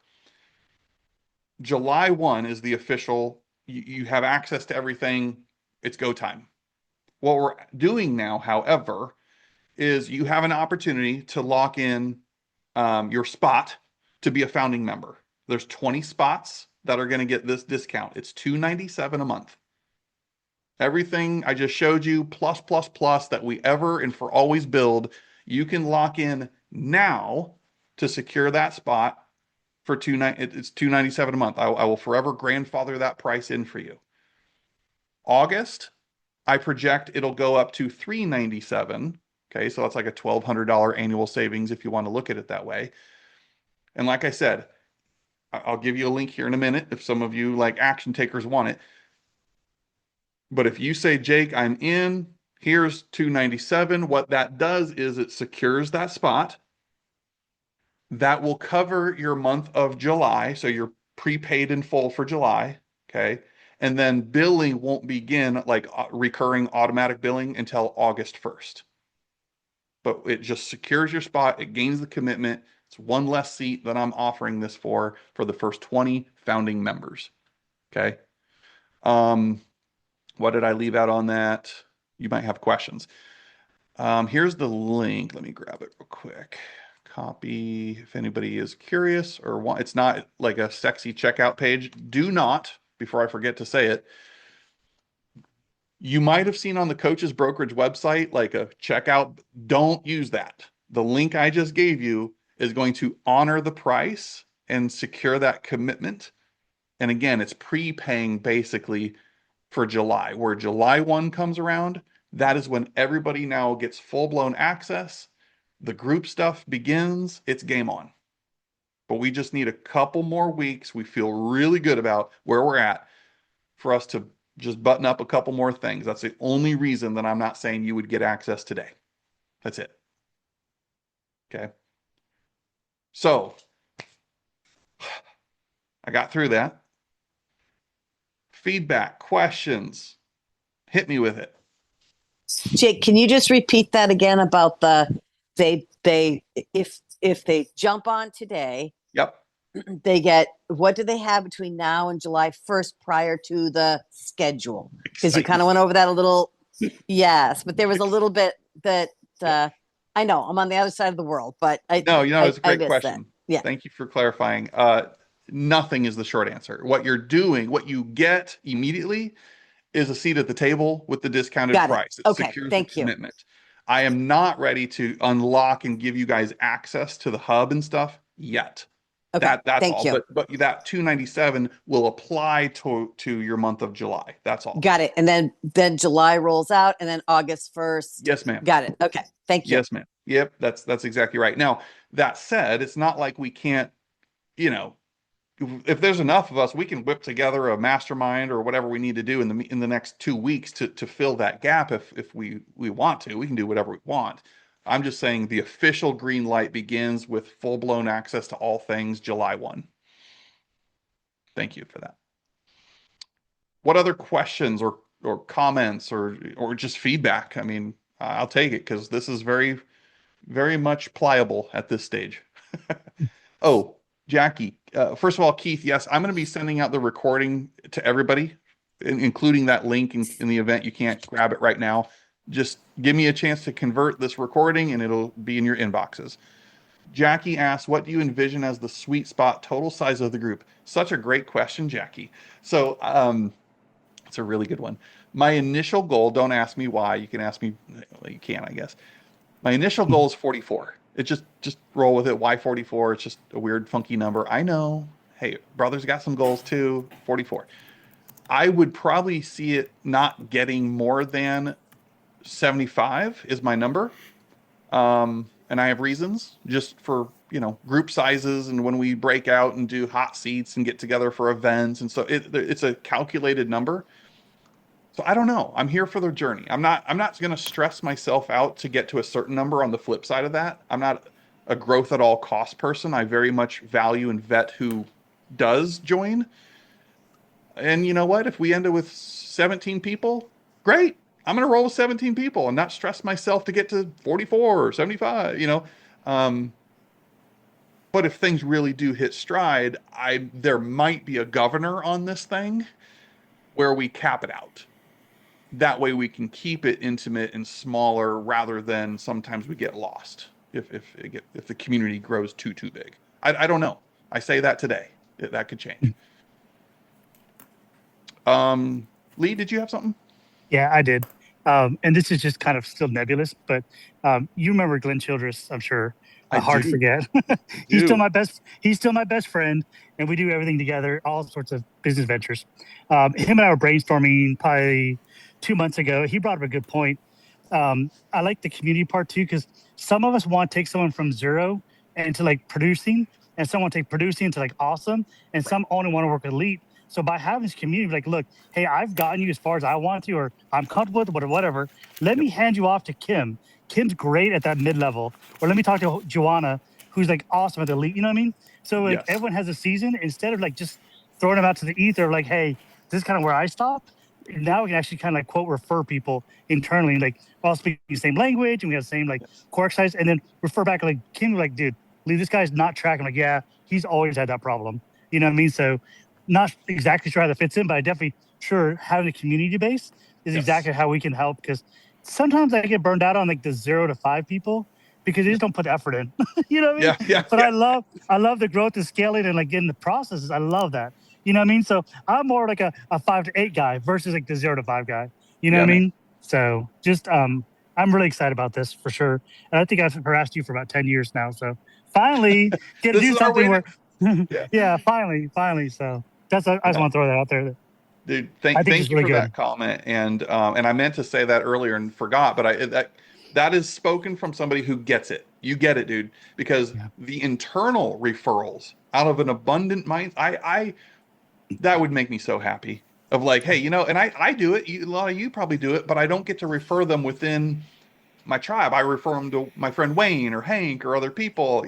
July 1 is the official, you have access to everything. It's go time. What we're doing now, however, is you have an opportunity to lock in your spot to be a founding member. There's 20 spots that are going to get this discount. It's $297 a month. Everything I just showed you, plus that we ever and for always build, you can lock in now to secure that spot for it's $297 a month. I will forever grandfather that price in for you. August, I project it'll go up to $397. Okay, so that's like a $1,200 annual savings if you want to look at it that way. And like I said, I'll give you a link here in a minute if some of you like action takers want it. But if you say, Jake, I'm in, here's 297, what that does is it secures that spot. That will cover your month of July. So you're prepaid in full for July. Okay. And then billing won't begin like recurring automatic billing until August 1st. But it just secures your spot. It gains the commitment. It's one less seat that I'm offering this for the first 20 founding members. Okay. What did I leave out on that? You might have questions. Here's the link. Let me grab it real quick. Copy if anybody is curious or want. It's not like a sexy checkout page. Do not, before I forget to say it, you might have seen on the Coaches Brokerage website like a checkout. Don't use that. The link I just gave you is going to honor the price and secure that commitment. And again, it's prepaying basically for July. Where July 1 comes around, that is when everybody now gets full-blown access. The group stuff begins. It's game on. But we just need a couple more weeks. We feel really good about where we're at for us to just button up a couple more things. That's the only reason that I'm not saying you would get access today. That's it. Okay. So I got through that. Feedback, questions, hit me with it. Jake, can you just repeat that again about if they jump on today, Yep. they get, what do they have between now and July 1st prior to the schedule? Because you kind of went over that a little. Yes, but there was a little bit that I know I'm on the other side of the world, but it's a great question. Yeah. Thank you for clarifying. Nothing is the short answer. What you're doing, what you get immediately is a seat at the table with the discounted price. It secures the commitment. I am not ready to unlock and give you guys access to the hub and stuff yet. Okay, That's thank all. you. But that 297 will apply to your month of July. That's all. Got it. And then July rolls out, and then August 1st. Yes, ma'am. Got it. Okay, thank you. Yes, ma'am. Yep, that's exactly right. Now, that said, it's not like we can't, if there's enough of us, we can whip together a mastermind or whatever we need to do in the next 2 weeks to fill that gap. If we want to, we can do whatever we want. I'm just saying the official green light begins with full-blown access to all things July 1. Thank you for that. What other questions or comments or just feedback? I mean, I'll take it because this is very, very much pliable at this stage. Oh, Jackie, first of all, Keith, yes, I'm going to be sending out the recording to everybody, including that link in the event you can't grab it right now. Just give me a chance to convert this recording and it'll be in your inboxes. Jackie asks, what do you envision as the sweet spot total size of the group? Such a great question, Jackie. So it's a really good one. My initial goal, don't ask me why. You can ask me, well, you can, I guess. My initial goal is 44. It just roll with it. Why 44? It's just a weird, funky number. I know. Hey, brother's got some goals too. 44. I would probably see it not getting more than 75 is my number. And I have reasons just for, group sizes and when we break out and do hot seats and get together for events. And so it's a calculated number. So I don't know. I'm here for the journey. I'm not going to stress myself out to get to a certain number. On the flip side of that, I'm not a growth at all cost person. I very much value and vet who does join. And you know what? If we end up with 17 people, great. I'm going to roll with 17 people and not stress myself to get to 44 or 75, But if things really do hit stride, there might be a governor on this thing where we cap it out. That way we can keep it intimate and smaller rather than sometimes we get lost if the community grows too big. I don't know. I say that today. That could change. Lee, did you have something? Yeah, I did. And this is just kind of still nebulous, but you remember Glenn Childress, I'm sure, I hard to do. forget. He's still my best friend, and we do everything together, all sorts of business ventures. Him and I were brainstorming probably 2 months ago. He brought up a good point. I like the community part too, because some of us want to take someone from zero into like producing, and some want to take producing into like awesome, and some only want to work elite. So by having this community, like, look, hey, I've gotten you as far as I want to, or I'm comfortable with, whatever. Let me hand you off to Kim. Kim's great at that mid level. Or let me talk to Joanna, who's like awesome at the elite. You know what I mean? So like Yes. everyone has a season, instead of like just throwing them out to the ether, like, hey, this is kind of where I stopped. Now we can actually kind of like quote refer people internally, like all speak the same language and we have the same like core exercise, and then refer back like Kim, like, dude, Lee, this guy's not tracking. Like, yeah, he's always had that problem. You know what I mean? So not exactly sure how that fits in, but I definitely sure having a community base is exactly how we can help, because sometimes I get burned out on like the 0 to 5 people because they just don't put the effort in. You know what I mean? Yeah. But I love the growth and scaling and like getting the processes. I love that. You know what I mean? So I'm more like a 5 to 8 guy versus like the 0 to 5 guy. You know Yeah, what I man. mean? So just I'm really excited about this for sure. And I think I've harassed you for about 10 years now. So finally get to This do is our something way where Yeah. yeah, finally. So I just want to throw that out there. Dude, I think thank it's you really for good. that comment, and I meant to say that earlier and forgot, but that is spoken from somebody who gets it. You get it, dude, because Yeah. the internal referrals out of an abundant mind, I that would make me so happy. Of like, hey, and I do it. A lot of you probably do it, but I don't get to refer them within my tribe. I refer them to my friend Wayne or Hank or other people.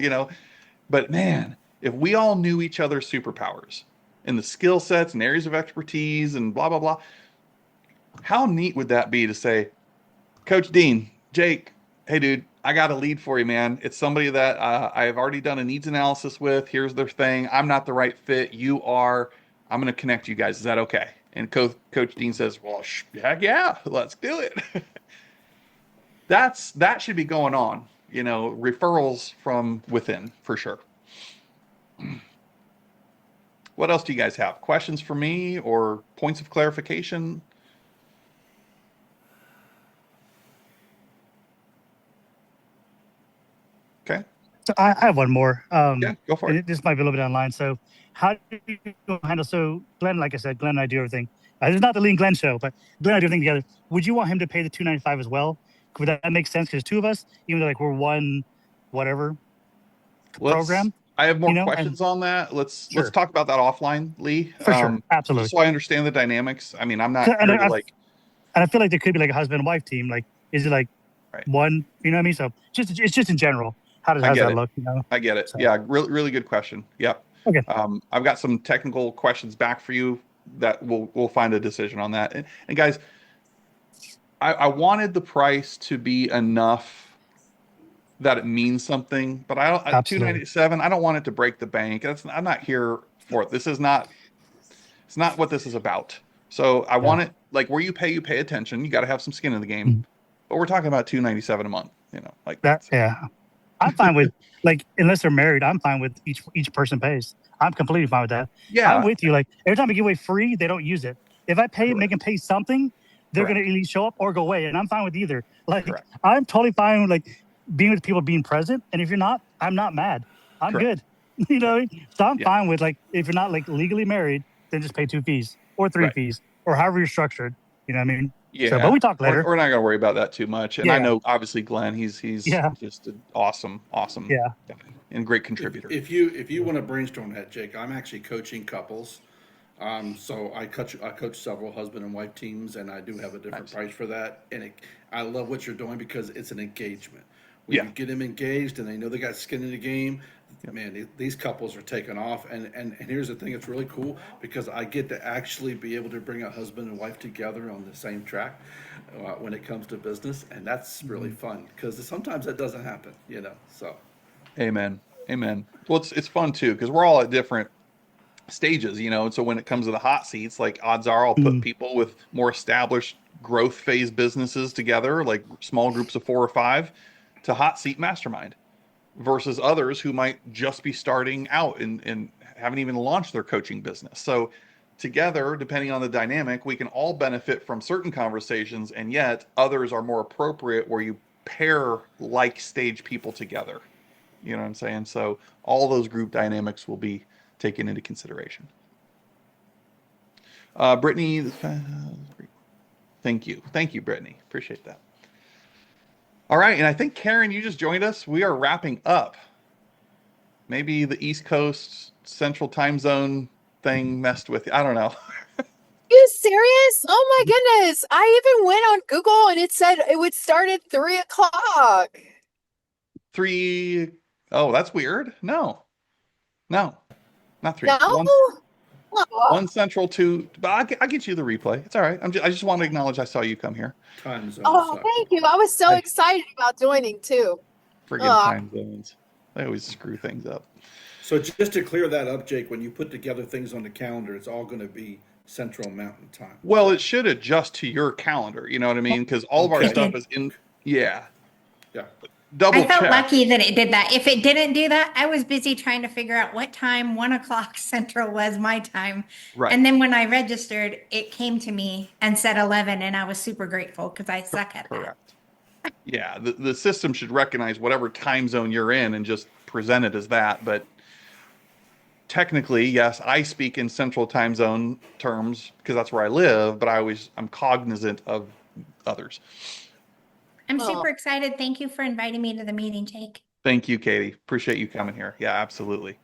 But man, if we all knew each other's superpowers and the skill sets and areas of expertise and blah, blah, blah, how neat would that be to say, Coach Dean, Jake, hey, dude, I got a lead for you, man. It's somebody that I've already done a needs analysis with. Here's their thing. I'm not the right fit. You are. I'm going to connect you guys. Is that okay? And Coach Dean says, well, heck yeah, let's do it. That should be going on, referrals from within for sure. What else do you guys have? Questions for me or points of clarification? Okay. So I have one more. Yeah, go for it. This might be a little bit online. So how do you handle? So Glenn, like I said, Glenn and I do everything. This is not the Lee and Glenn show, but Glenn and I do everything together. Would you want him to pay the $295 as well? Would that make sense? Because 2 of us, even though like we're one, whatever program. I have more and questions on that. Let's Sure. talk about that offline, Lee. For sure, absolutely. Just so I understand the dynamics. I mean, I'm not And here to like. And I feel like there could be like a husband and wife team. Like, is it like Right. one? You know what I mean? So it's just in general. How does that look? I get it. So. Yeah, really, really good question. Yep. Okay. I've got some technical questions back for you that we'll find a decision on that. And guys, I wanted the price to be enough that it means something, but I don't. Absolutely. $297. I don't want it to break the bank. I'm not here for it. This is not. It's not what this is about. So I want it like where you pay attention. You got to have some skin in the game. Mm-hmm. But we're talking about $297 a month. Like that. Yeah, I'm fine with like unless they're married. I'm fine with each person pays. I'm completely fine with that. Yeah, I'm with you. Like every time I give away free, they don't use it. If I pay, make them pay something, they're going to either show up or go away, and I'm fine with either. Like I'm totally fine with like being with people, being present. And if you're not, I'm not mad. I'm good. You know what I mean? So I'm fine with like if you're not like legally married, then just pay 2 fees or 3 fees or however you're structured. You know what I mean? Yeah. So, but we talk later. We're not going to worry about that too much. And I know obviously Glenn, he's just an awesome guy and great contributor. If you want to brainstorm that, Jake, I'm actually coaching couples. So I coach several husband and wife teams, and I do have a different price for that. And I love what you're doing because it's an engagement. When you get them engaged and they know they got skin in the game, man, these couples are taking off. And here's the thing, it's really cool because I get to actually be able to bring a husband and wife together on the same track when it comes to business. And that's really fun because sometimes that doesn't happen, so. Amen. Well, it's fun too, because we're all at different stages, and so when it comes to the hot seats, like odds are I'll put people with more established growth phase businesses together, like small groups of 4 or 5 to hot seat mastermind versus others who might just be starting out and haven't even launched their coaching business. So together, depending on the dynamic, we can all benefit from certain conversations, and yet others are more appropriate where you pair like stage people together. You know what I'm saying? So all those group dynamics will be taken into consideration. Brittany, thank you. Thank you, Brittany. Appreciate that. All right. And I think, Karen, you just joined us. We are wrapping up. Maybe the East Coast Central Time Zone thing messed with you. I don't know. You serious? Oh my goodness. I even went on Google and it said it would start at 3 o'clock. 3. Oh, that's weird. No, not 3. No? One, Oh, one Central, 2. But I'll get you the replay. It's all right. I just want to acknowledge I saw you come here. Time zone. oh, thank you. I was so excited about joining too. Friggin' time zones. They always screw things up. So just to clear that up, Jake, when you put together things on the calendar, it's all going to be Central Mountain Time. Well, it should adjust to your calendar. You know what I mean? Because all of our Okay. stuff is in. Yeah. Yeah. Double I felt check. lucky that it did that. If it didn't do that, I was busy trying to figure out what time 1 o'clock Central was my time. Right. And then when I registered, it came to me and said 11, and I was super grateful because I suck at that. Correct. Yeah, the system should recognize whatever time zone you're in and just present it as that. But technically, yes, I speak in Central Time Zone terms because that's where I live. But I'm cognizant of others. I'm Oh. super excited. Thank you for inviting me to the meeting, Jake. Thank you, Katie. Appreciate you coming here. Yeah, absolutely.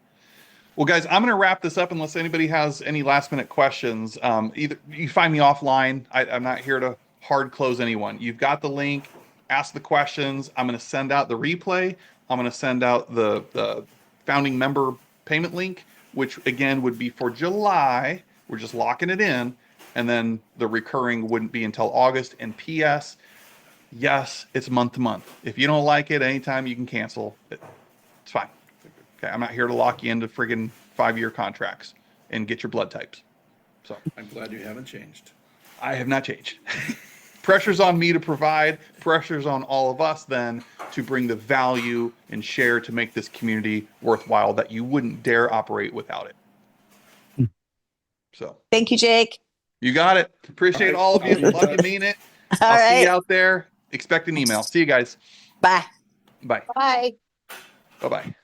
Well, guys, I'm going to wrap this up unless anybody has any last minute questions. Either you find me offline. I'm not here to hard close anyone. You've got the link. Ask the questions. I'm going to send out the replay. I'm going to send out the founding member payment link, which again would be for July. We're just locking it in. And then the recurring wouldn't be until August. And PS, yes, it's month to month. If you don't like it, anytime you can cancel. It's fine. Okay, I'm not here to lock you into friggin' 5-year contracts and get your blood types. So I'm glad you haven't changed. I have not changed. Pressure's on me to provide. Pressure's on all of us then to bring the value and share to make this community worthwhile that you wouldn't dare operate without it. So Thank you, Jake. you got it. Appreciate all of you. All right. Love you, mean it. All I'll see right. you out there. Expect an email. See you guys. Bye. Bye. Bye. Bye-bye.